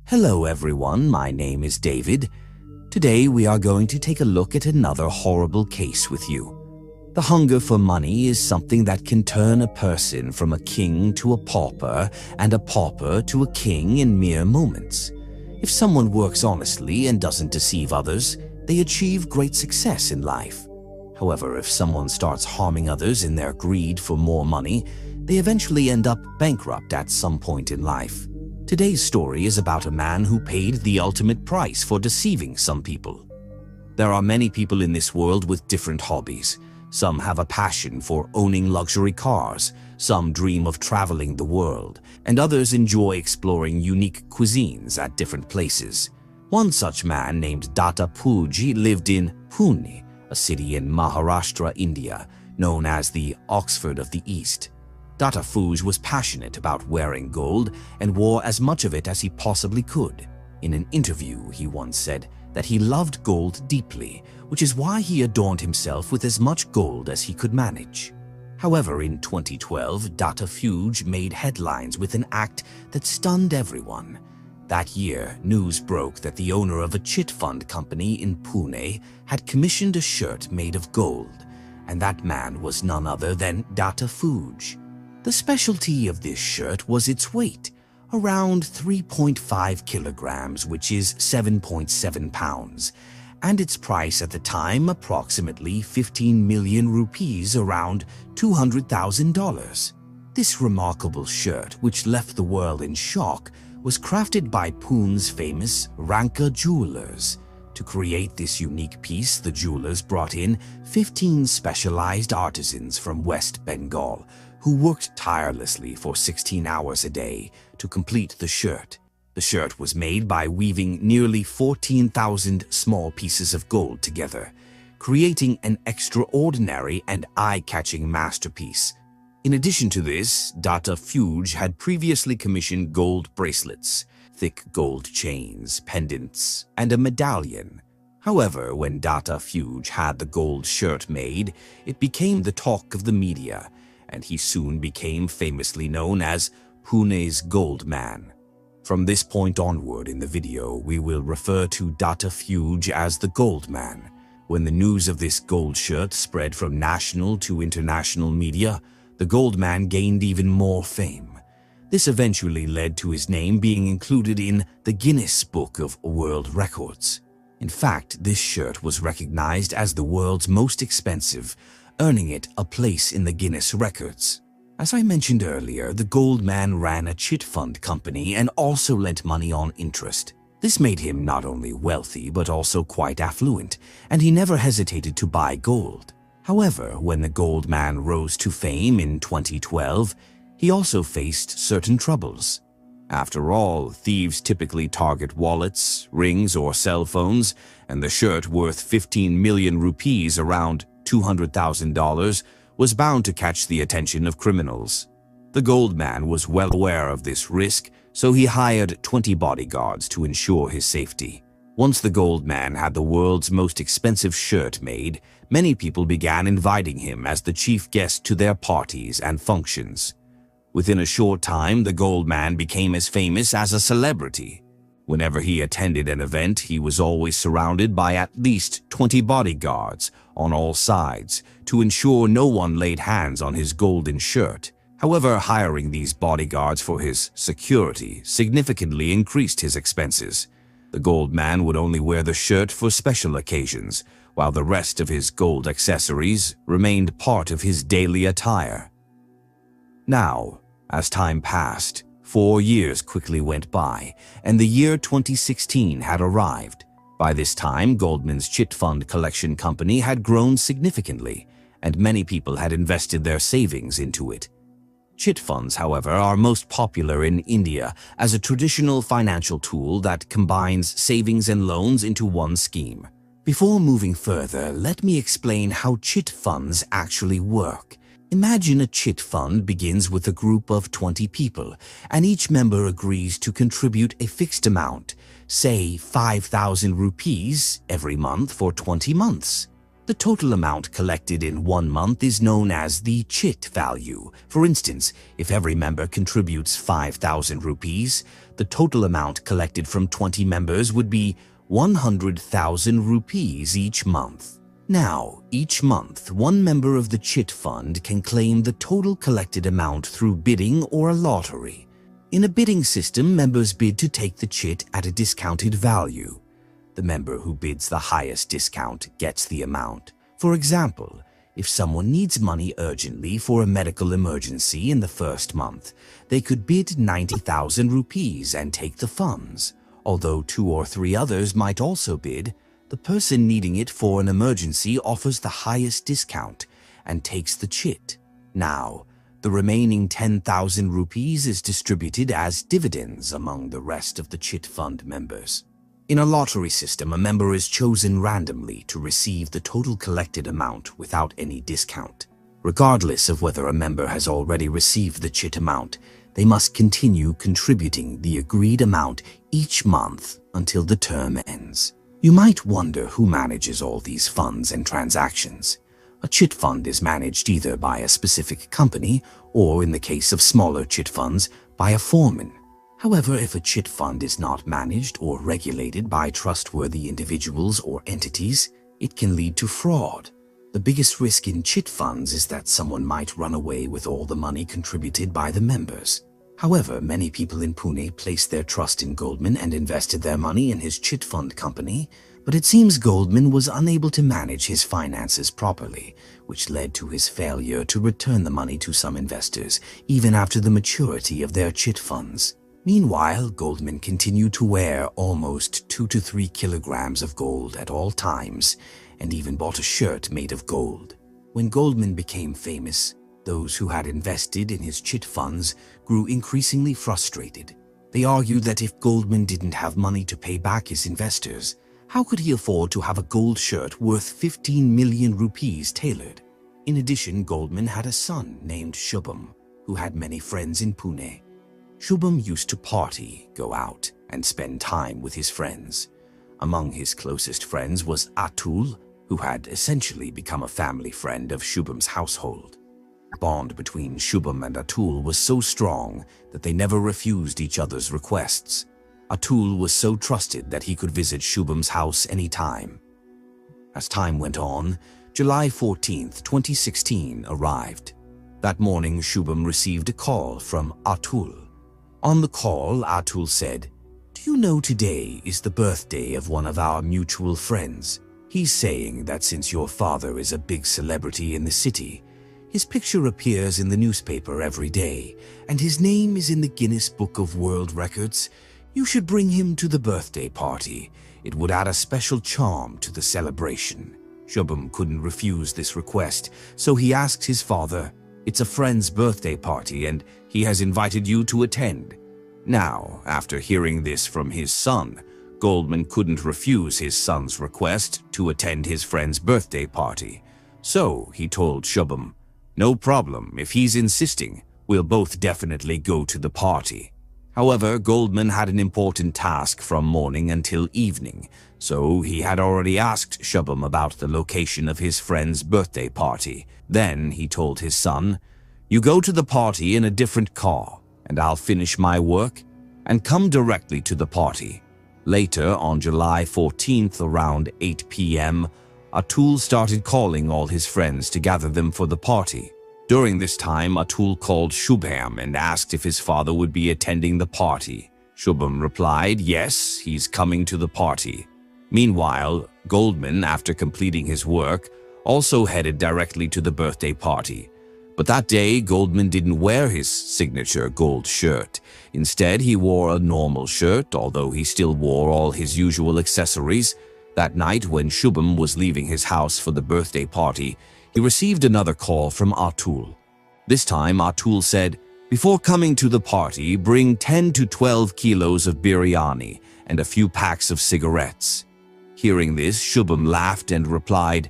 Hello everyone, my name is David. Today we are going to take a look at another horrible case with you. The hunger for money is something that can turn a person from a king to a pauper and a pauper to a king in mere moments. If someone works honestly and doesn't deceive others, they achieve great success in life. However, if someone starts harming others in their greed for more money, they eventually end up bankrupt at some point in life. Today's story is about a man who paid the ultimate price for deceiving some people. There are many people in this world with different hobbies. Some have a passion for owning luxury cars, some dream of traveling the world, and others enjoy exploring unique cuisines at different places. One such man named Datta Pooji lived in Pune, a city in Maharashtra, India, known as the Oxford of the East. Datta Pooji was passionate about wearing gold and wore as much of it as he possibly could. In an interview, he once said that he loved gold deeply, which is why he adorned himself with as much gold as he could manage. However, in 2012, Datta Pooji made headlines with an act that stunned everyone. That year, news broke that the owner of a chit fund company in Pune had commissioned a shirt made of gold, and that man was none other than Datta Pooji. The specialty of this shirt was its weight, around 3.5 kilograms, which is 7.7 pounds, and its price at the time approximately 15 million rupees, around $200,000. This remarkable shirt, which left the world in shock, was crafted by Pune's famous Ranka jewelers. To create this unique piece, the jewelers brought in 15 specialized artisans from West Bengal, who worked tirelessly for 16 hours a day to complete the shirt. The shirt was made by weaving nearly 14,000 small pieces of gold together, creating an extraordinary and eye-catching masterpiece. In addition to this, Datta Pooji had previously commissioned gold bracelets, thick gold chains, pendants, and a medallion. However, when Datta Pooji had the gold shirt made, it became the talk of the media, and he soon became famously known as Pune's Gold Man. From this point onward in the video, we will refer to Datta Pooji as the Gold Man. When the news of this gold shirt spread from national to international media, the Gold Man gained even more fame. This eventually led to his name being included in the Guinness Book of World Records. In fact, this shirt was recognized as the world's most expensive, earning it a place in the Guinness records. As I mentioned earlier, the Gold Man ran a chit fund company and also lent money on interest. This made him not only wealthy but also quite affluent, and he never hesitated to buy gold. However, when the Gold Man rose to fame in 2012, he also faced certain troubles. After all, thieves typically target wallets, rings, or cell phones, and the shirt worth 15 million rupees, around $200,000, was bound to catch the attention of criminals. The Gold Man was well aware of this risk, so he hired 20 bodyguards to ensure his safety. Once the Gold Man had the world's most expensive shirt made, many people began inviting him as the chief guest to their parties and functions. Within a short time, the Gold Man became as famous as a celebrity. Whenever he attended an event, he was always surrounded by at least 20 bodyguards on all sides to ensure no one laid hands on his golden shirt. However, hiring these bodyguards for his security significantly increased his expenses. The Gold Man would only wear the shirt for special occasions, while the rest of his gold accessories remained part of his daily attire. Now, as time passed, 4 years quickly went by, and the year 2016 had arrived. By this time, Goldman's chit fund collection company had grown significantly, and many people had invested their savings into it. Chit funds, however, are most popular in India as a traditional financial tool that combines savings and loans into one scheme. Before moving further, let me explain how chit funds actually work. Imagine a chit fund begins with a group of 20 people, and each member agrees to contribute a fixed amount, say 5,000 rupees every month for 20 months. The total amount collected in 1 month is known as the chit value. For instance, if every member contributes 5,000 rupees, the total amount collected from 20 members would be 100,000 rupees each month. Now, each month, one member of the chit fund can claim the total collected amount through bidding or a lottery. In a bidding system, members bid to take the chit at a discounted value. The member who bids the highest discount gets the amount. For example, if someone needs money urgently for a medical emergency in the first month, they could bid 90,000 rupees and take the funds. Although 2 or 3 others might also bid, the person needing it for an emergency offers the highest discount and takes the chit. Now, the remaining 10,000 rupees is distributed as dividends among the rest of the chit fund members. In a lottery system, a member is chosen randomly to receive the total collected amount without any discount. Regardless of whether a member has already received the chit amount, they must continue contributing the agreed amount each month until the term ends. You might wonder who manages all these funds and transactions. A chit fund is managed either by a specific company or, in the case of smaller chit funds, by a foreman. However, if a chit fund is not managed or regulated by trustworthy individuals or entities, it can lead to fraud. The biggest risk in chit funds is that someone might run away with all the money contributed by the members. However, many people in Pune placed their trust in Goldman and invested their money in his chit fund company, but it seems Goldman was unable to manage his finances properly, which led to his failure to return the money to some investors, even after the maturity of their chit funds. Meanwhile, Goldman continued to wear almost 2 to 3 kilograms of gold at all times, and even bought a shirt made of gold. When Goldman became famous, those who had invested in his chit funds grew increasingly frustrated. They argued that if Goldman didn't have money to pay back his investors, how could he afford to have a gold shirt worth 15 million rupees tailored? In addition, Goldman had a son named Shubham, who had many friends in Pune. Shubham used to party, go out, and spend time with his friends. Among his closest friends was Atul, who had essentially become a family friend of Shubham's household. The bond between Shubham and Atul was so strong that they never refused each other's requests. Atul was so trusted that he could visit Shubham's house anytime. As time went on, July 14, 2016 arrived. That morning, Shubham received a call from Atul. On the call, Atul said, "Do you know today is the birthday of one of our mutual friends? He's saying that since your father is a big celebrity in the city, his picture appears in the newspaper every day, and his name is in the Guinness Book of World Records. You should bring him to the birthday party. It would add a special charm to the celebration." Shubham couldn't refuse this request, so he asked his father, "It's a friend's birthday party, and he has invited you to attend." Now, after hearing this from his son, Goldman couldn't refuse his son's request to attend his friend's birthday party. So he told Shubham, "No problem, if he's insisting, we'll both definitely go to the party." However, Goldman had an important task from morning until evening, so he had already asked Shubham about the location of his friend's birthday party. Then he told his son, "You go to the party in a different car, and I'll finish my work and come directly to the party." Later, on July 14th around 8 p.m., Atul started calling all his friends to gather them for the party. During this time, Atul called Shubham and asked if his father would be attending the party. Shubham replied, yes, he's coming to the party. Meanwhile, Goldman, after completing his work, also headed directly to the birthday party. But that day, Goldman didn't wear his signature gold shirt. Instead, he wore a normal shirt, although he still wore all his usual accessories. That night, when Shubham was leaving his house for the birthday party, he received another call from Atul. This time, Atul said, "Before coming to the party, bring 10 to 12 kilos of biryani and a few packs of cigarettes." Hearing this, Shubham laughed and replied,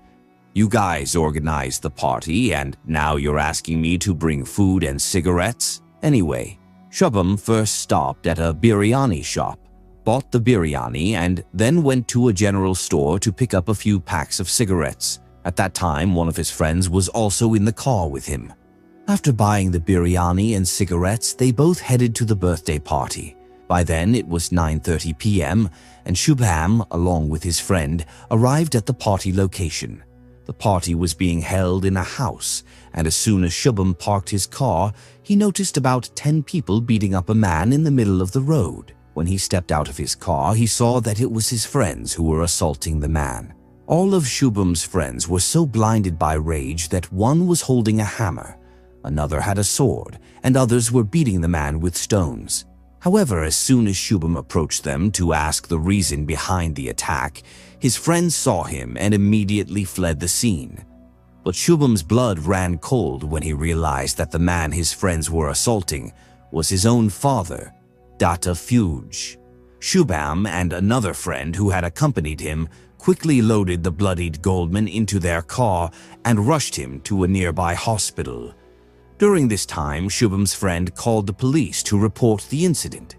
"You guys organized the party, and now you're asking me to bring food and cigarettes?" Anyway, Shubham first stopped at a biryani shop, bought the biryani, and then went to a general store to pick up a few packs of cigarettes. At that time, one of his friends was also in the car with him. After buying the biryani and cigarettes, they both headed to the birthday party. By then, it was 9:30 p.m., and Shubham, along with his friend, arrived at the party location. The party was being held in a house, and as soon as Shubham parked his car, he noticed about 10 people beating up a man in the middle of the road. When he stepped out of his car, he saw that it was his friends who were assaulting the man. All of Shubham's friends were so blinded by rage that one was holding a hammer, another had a sword, and others were beating the man with stones. However, as soon as Shubham approached them to ask the reason behind the attack, his friends saw him and immediately fled the scene. But Shubham's blood ran cold when he realized that the man his friends were assaulting was his own father, Datta Fuge. Shubham and another friend who had accompanied him quickly loaded the bloodied Goldman into their car and rushed him to a nearby hospital. During this time, Shubham's friend called the police to report the incident.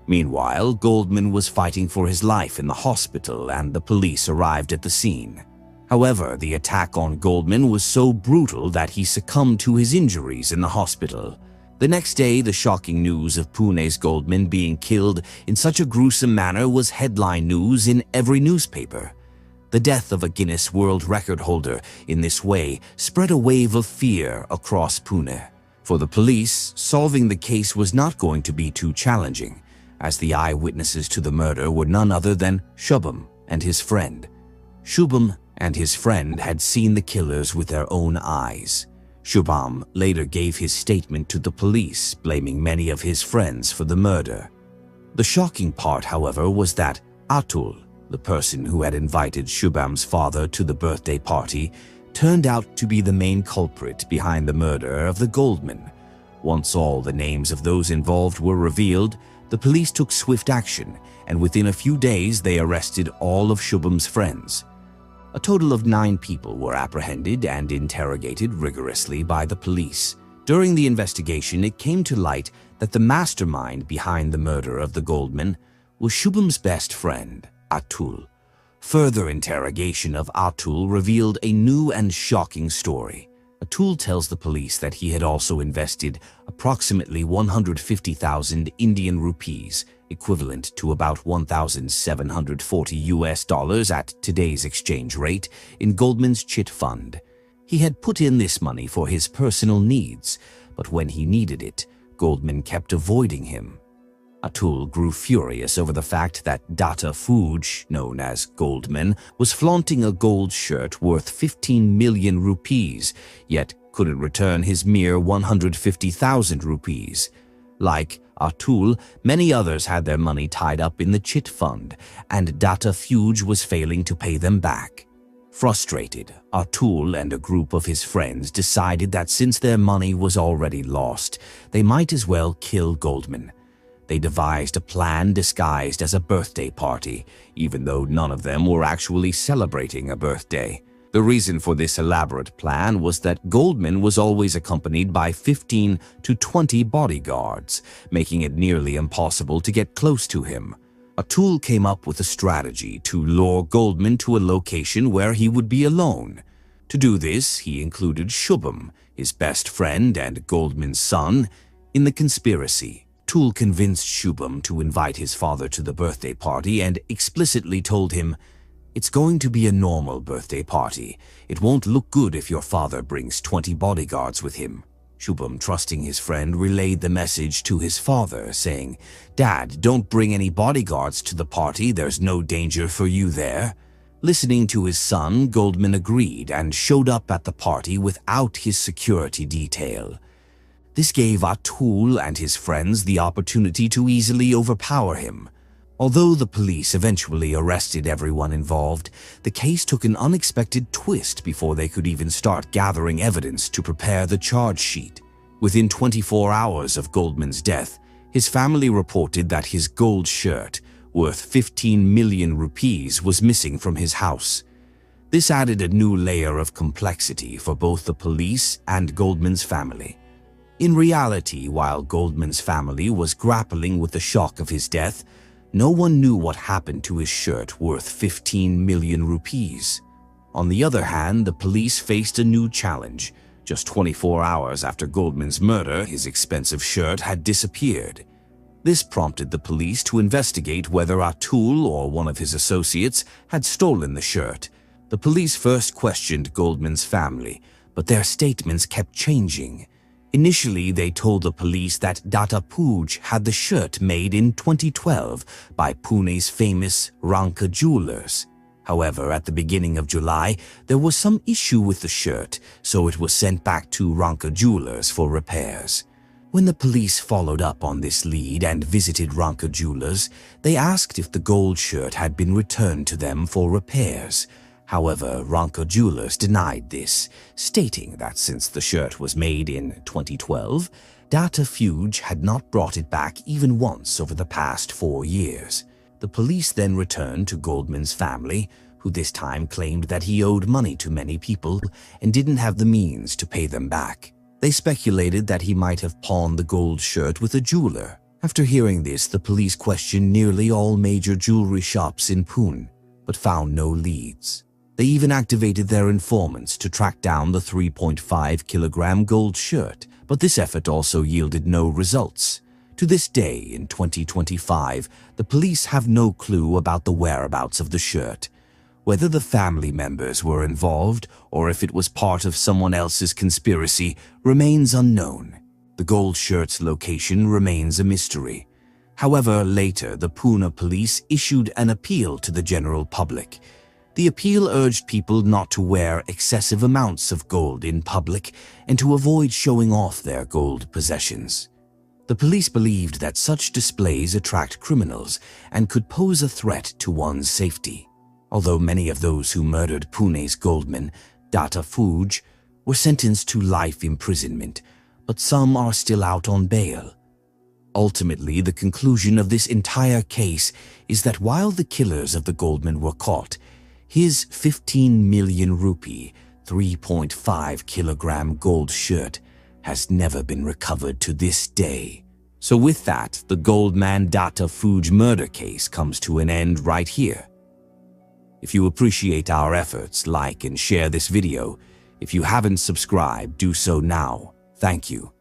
Meanwhile, Goldman was fighting for his life in the hospital and the police arrived at the scene. However, the attack on Goldman was so brutal that he succumbed to his injuries in the hospital. The next day, the shocking news of Pune's Goldman being killed in such a gruesome manner was headline news in every newspaper. The death of a Guinness World Record holder in this way spread a wave of fear across Pune. For the police, solving the case was not going to be too challenging, as the eyewitnesses to the murder were none other than Shubham and his friend. Shubham and his friend had seen the killers with their own eyes. Shubham later gave his statement to the police, blaming many of his friends for the murder. The shocking part, however, was that Atul, the person who had invited Shubham's father to the birthday party, turned out to be the main culprit behind the murder of the Goldman. Once all the names of those involved were revealed, the police took swift action, and within a few days they arrested all of Shubham's friends. A total of 9 people were apprehended and interrogated rigorously by the police. During the investigation, it came to light that the mastermind behind the murder of the Goldman was Shubham's best friend, Atul. Further interrogation of Atul revealed a new and shocking story. Atul tells the police that he had also invested approximately 150,000 Indian rupees, equivalent to about $1,740 at today's exchange rate, in Goldman's chit fund. He had put in this money for his personal needs, but when he needed it, Goldman kept avoiding him. Atul grew furious over the fact that Datta Fuge, known as Goldman, was flaunting a gold shirt worth 15 million rupees, yet couldn't return his mere 150,000 rupees. Like Atul, many others had their money tied up in the chit fund, and Datta Fuge was failing to pay them back. Frustrated, Atul and a group of his friends decided that since their money was already lost, they might as well kill Goldman. They devised a plan disguised as a birthday party, even though none of them were actually celebrating a birthday. The reason for this elaborate plan was that Goldman was always accompanied by 15 to 20 bodyguards, making it nearly impossible to get close to him. Atul came up with a strategy to lure Goldman to a location where he would be alone. To do this, he included Shubham, his best friend and Goldman's son, in the conspiracy. Atul convinced Shubham to invite his father to the birthday party and explicitly told him, "It's going to be a normal birthday party. It won't look good if your father brings 20 bodyguards with him." Shubham, trusting his friend, relayed the message to his father, saying, "Dad, don't bring any bodyguards to the party. There's no danger for you there." Listening to his son, Goldman agreed and showed up at the party without his security detail. This gave Atul and his friends the opportunity to easily overpower him. Although the police eventually arrested everyone involved, the case took an unexpected twist before they could even start gathering evidence to prepare the charge sheet. Within 24 hours of Goldman's death, his family reported that his gold shirt, worth 15 million rupees, was missing from his house. This added a new layer of complexity for both the police and Goldman's family. In reality, while Goldman's family was grappling with the shock of his death, no one knew what happened to his shirt worth 15 million rupees. On the other hand, the police faced a new challenge. Just 24 hours after Goldman's murder, his expensive shirt had disappeared. This prompted the police to investigate whether Atul or one of his associates had stolen the shirt. The police first questioned Goldman's family, but their statements kept changing. Initially, they told the police that Datta Pooj had the shirt made in 2012 by Pune's famous Ranka Jewelers. However, at the beginning of July, there was some issue with the shirt, so it was sent back to Ranka Jewelers for repairs. When the police followed up on this lead and visited Ranka Jewelers, they asked if the gold shirt had been returned to them for repairs. However, Ranka Jewelers denied this, stating that since the shirt was made in 2012, Datta Pooj had not brought it back even once over the past 4 years. The police then returned to Goldman's family, who this time claimed that he owed money to many people and didn't have the means to pay them back. They speculated that he might have pawned the gold shirt with a jeweler. After hearing this, the police questioned nearly all major jewelry shops in Pune, but found no leads. They even activated their informants to track down the 3.5-kilogram gold shirt, but this effort also yielded no results. To this day, in 2025, the police have no clue about the whereabouts of the shirt. Whether the family members were involved or if it was part of someone else's conspiracy remains unknown. The gold shirt's location remains a mystery. However, later the Pune police issued an appeal to the general public. The appeal urged people not to wear excessive amounts of gold in public and to avoid showing off their gold possessions. The police believed that such displays attract criminals and could pose a threat to one's safety. Although many of those who murdered Pune's goldman, Datta Pooj, were sentenced to life imprisonment, but some are still out on bail. Ultimately, the conclusion of this entire case is that while the killers of the goldman were caught, his 15 million rupee, 3.5-kilogram gold shirt has never been recovered to this day. So with that, the goldman Datta Pooj murder case comes to an end right here. If you appreciate our efforts, like and share this video. If you haven't subscribed, do so now. Thank you.